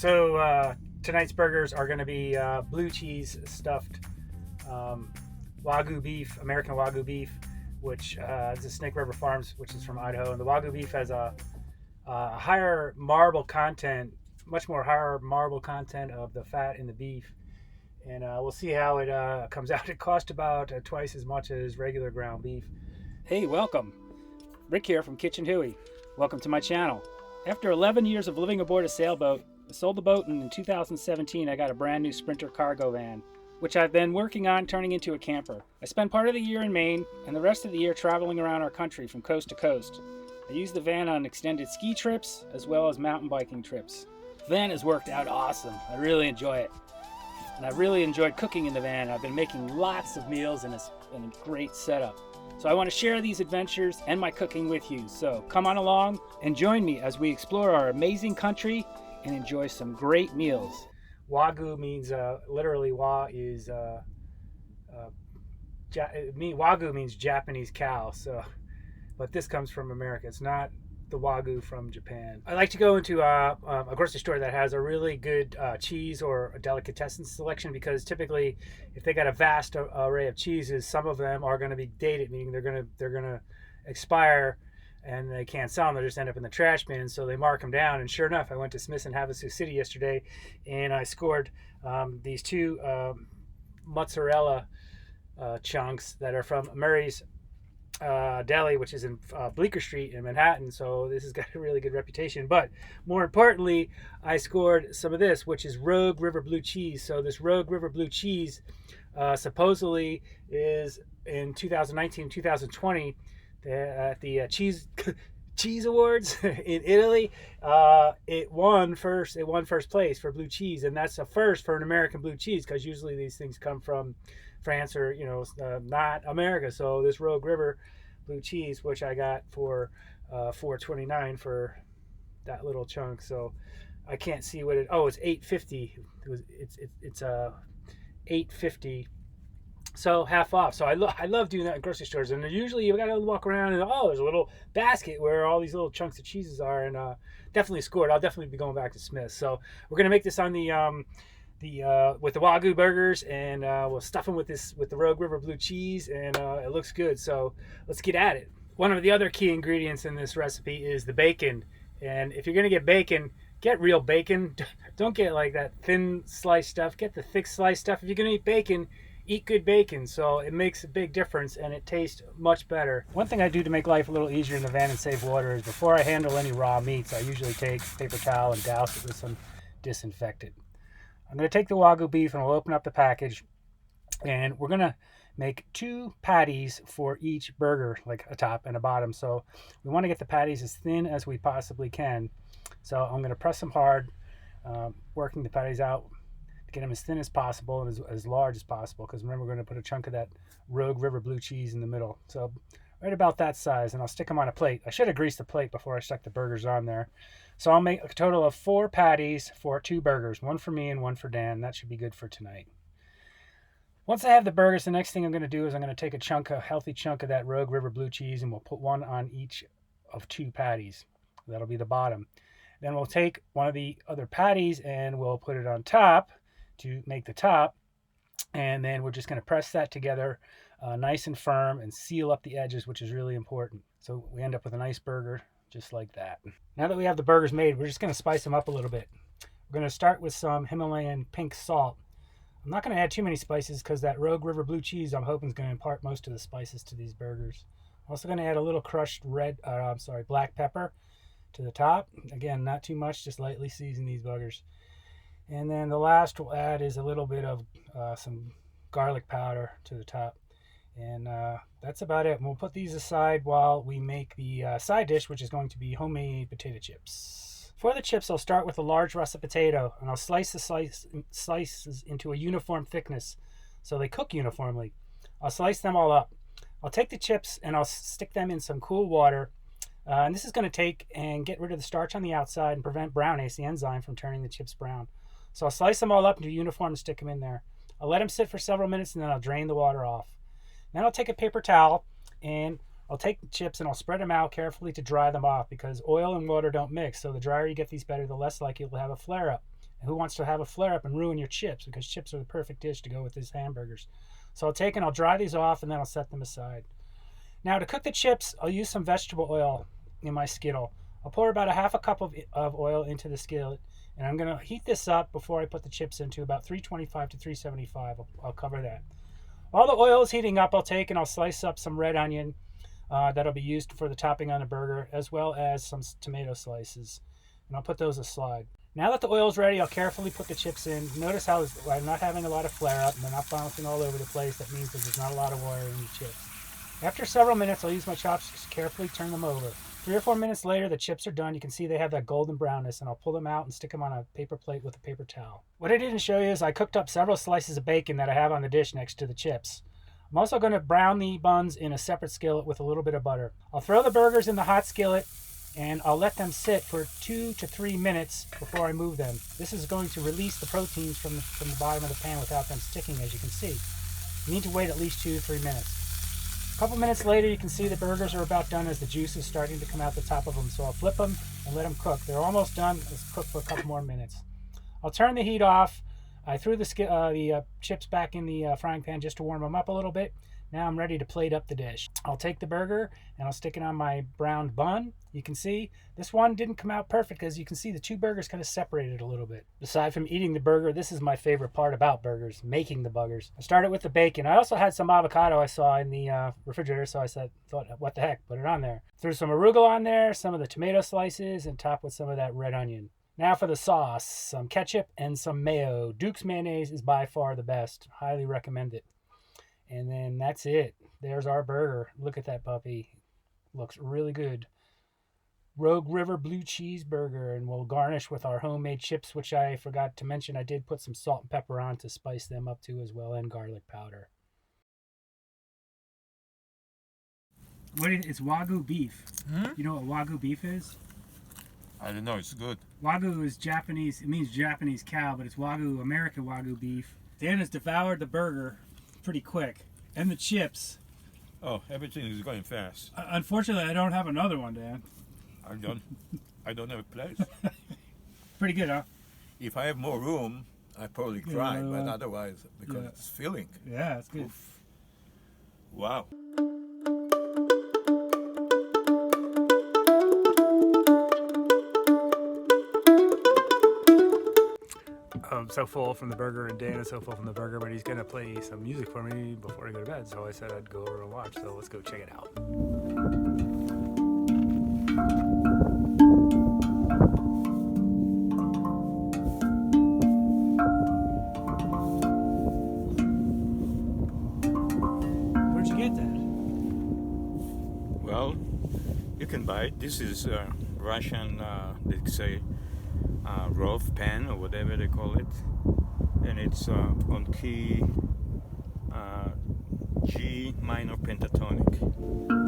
Tonight's burgers are going to be blue cheese stuffed Wagyu beef, American Wagyu beef, which is a Snake River Farms, which is from Idaho. And the Wagyu beef has a higher marble content, much more higher marble content of the fat in the beef. And we'll see how it comes out. It costs about twice as much as regular ground beef. Hey, welcome. Rick here from Kitchen Huey. Welcome to my channel. After 11 years of living aboard a sailboat, I sold the boat, and in 2017 I got a brand new Sprinter cargo van, which I've been working on turning into a camper. I spend part of the year in Maine and the rest of the year traveling around our country from coast to coast. I use the van on extended ski trips as well as mountain biking trips. The van has worked out awesome. I really enjoy it. And I've really enjoyed cooking in the van. I've been making lots of meals, and it's been a great setup. So I want to share these adventures and my cooking with you. So come on along and join me as we explore our amazing country and enjoy some great meals. Wagyu means literally Wagyu means Japanese cow. So, but this comes from America. It's not the Wagyu from Japan. I like to go into a grocery store that has a really good cheese or a delicatessen selection, because typically, if they got a vast array of cheeses, some of them are going to be dated, meaning they're gonna expire, and they can't sell them. They just end up in the trash bin. So they mark them down. And sure enough, I went to Smith's in Havasu City yesterday, and I scored these two mozzarella chunks that are from Murray's Deli, which is in Bleecker Street in Manhattan. So this has got a really good reputation. But more importantly, I scored some of this, which is Rogue River Blue Cheese. So this Rogue River Blue Cheese supposedly is in 2019, 2020 at the cheese awards in Italy. It won first place for blue cheese, and that's a first for an American blue cheese, because usually these things come from France or not America. So this Rogue River blue cheese, which I got for $4.29 for that little chunk. So I can't see what it's $8.50. It's $8.50. So half off. So I love doing that in grocery stores. And usually you got to walk around and there's a little basket where all these little chunks of cheeses are. And definitely scored. I'll definitely be going back to Smith's. So we're gonna make this on the with the Wagyu burgers, and we'll stuff them with the Rogue River Blue Cheese, and it looks good. So let's get at it. One of the other key ingredients in this recipe is the bacon. And if you're gonna get bacon, get real bacon. Don't get like that thin sliced stuff. Get the thick sliced stuff. If you're gonna eat bacon, eat good bacon. So it makes a big difference, and it tastes much better. One thing I do to make life a little easier in the van and save water is, before I handle any raw meats, I usually take paper towel and douse it with some disinfectant. I'm going to take the Wagyu beef, and we'll open up the package, and we're going to make 2 patties for each burger, like a top and a bottom. So we want to get the patties as thin as we possibly can. So I'm going to press them hard, working the patties out, get them as thin as possible and as large as possible, because remember, we're going to put a chunk of that Rogue River Blue Cheese in the middle. So right about that size, and I'll stick them on a plate. I should have greased the plate before I stuck the burgers on there. So I'll make a total of 4 patties for 2 burgers, 1 for me and 1 for Dan. That should be good for tonight. Once I have the burgers, the next thing I'm going to do is I'm going to take a healthy chunk of that Rogue River Blue Cheese, and we'll put 1 on each of 2 patties. That'll be the bottom. Then we'll take one of the other patties and we'll put it on top to make the top, and then we're just going to press that together nice and firm and seal up the edges, which is really important. So we end up with a nice burger just like that. Now that we have the burgers made, we're just going to spice them up a little bit. We're going to start with some Himalayan pink salt. I'm not going to add too many spices, because that Rogue River Blue Cheese, I'm hoping, is going to impart most of the spices to these burgers. I'm also going to add a little crushed black pepper to the top. Again, not too much, just lightly season these buggers. And then the last we'll add is a little bit of some garlic powder to the top. And that's about it. And we'll put these aside while we make the side dish, which is going to be homemade potato chips. For the chips, I'll start with a large russet potato, and I'll slice the slices into a uniform thickness so they cook uniformly. I'll slice them all up. I'll take the chips and I'll stick them in some cool water. And this is going to take and get rid of the starch on the outside and prevent brownase, the enzyme, from turning the chips brown. So I'll slice them all up into uniform and stick them in there. I'll let them sit for several minutes, and then I'll drain the water off. Then I'll take a paper towel, and I'll take the chips and I'll spread them out carefully to dry them off, because oil and water don't mix. So the drier you get these better, the less likely you'll have a flare-up. Who wants to have a flare up and ruin your chips? Because chips are the perfect dish to go with these hamburgers. So I'll take and I'll dry these off and then I'll set them aside. Now to cook the chips, I'll use some vegetable oil in my skittle. I'll pour about a half a cup of oil into the skillet, and I'm going to heat this up before I put the chips into about 325 to 375. I'll cover that. While the oil is heating up, I'll take and I'll slice up some red onion that'll be used for the topping on the burger, as well as some tomato slices, and I'll put those aside. Now that the oil is ready, I'll carefully put the chips in. Notice how I'm not having a lot of flare up and they're not bouncing all over the place. That means that there's not a lot of water in the chips. After several minutes, I'll use my chopsticks to carefully turn them over. 3 or 4 minutes later, the chips are done. You can see they have that golden brownness, and I'll pull them out and stick them on a paper plate with a paper towel. What I didn't show you is I cooked up several slices of bacon that I have on the dish next to the chips. I'm also going to brown the buns in a separate skillet with a little bit of butter. I'll throw the burgers in the hot skillet, and I'll let them sit for 2 to 3 minutes before I move them. This is going to release the proteins from the bottom of the pan without them sticking, as you can see. You need to wait at least 2 to 3 minutes. A couple minutes later, you can see the burgers are about done as the juice is starting to come out the top of them. So I'll flip them and let them cook. They're almost done. Let's cook for a couple more minutes. I'll turn the heat off. I threw the chips back in the frying pan just to warm them up a little bit. Now I'm ready to plate up the dish. I'll take the burger and I'll stick it on my browned bun. You can see this one didn't come out perfect because you can see the two burgers kind of separated a little bit. Aside from eating the burger, this is my favorite part about burgers, making the burgers. I started with the bacon. I also had some avocado I saw in the refrigerator, so I thought, what the heck, put it on there. Threw some arugula on there, some of the tomato slices, and topped with some of that red onion. Now for the sauce, some ketchup and some mayo. Duke's mayonnaise is by far the best. Highly recommend it. And then that's it. There's our burger. Look at that puppy. Looks really good. Rogue River blue cheeseburger, and we'll garnish with our homemade chips, which I forgot to mention. I did put some salt and pepper on to spice them up too as well, and garlic powder. It's Wagyu beef. You know what Wagyu beef is? I don't know, it's good. Wagyu is Japanese. It means Japanese cow, but it's Wagyu, American Wagyu beef. Dan has devoured the burger pretty quick, and the chips. Oh, everything is going fast. Unfortunately, I don't have another one, Dan. I don't have a place. Pretty good, huh? If I have more room, I probably try, but otherwise, because it's filling. Yeah, it's good. Oof. Wow. I'm so full from the burger, and Dan is so full from the burger, but he's going to play some music for me before I go to bed, so I said I'd go over and watch, so let's go check it out. Where'd you get that? Well, you can buy it. This is Russian, they say, Rolf pen or whatever they call it, and it's on key G minor pentatonic.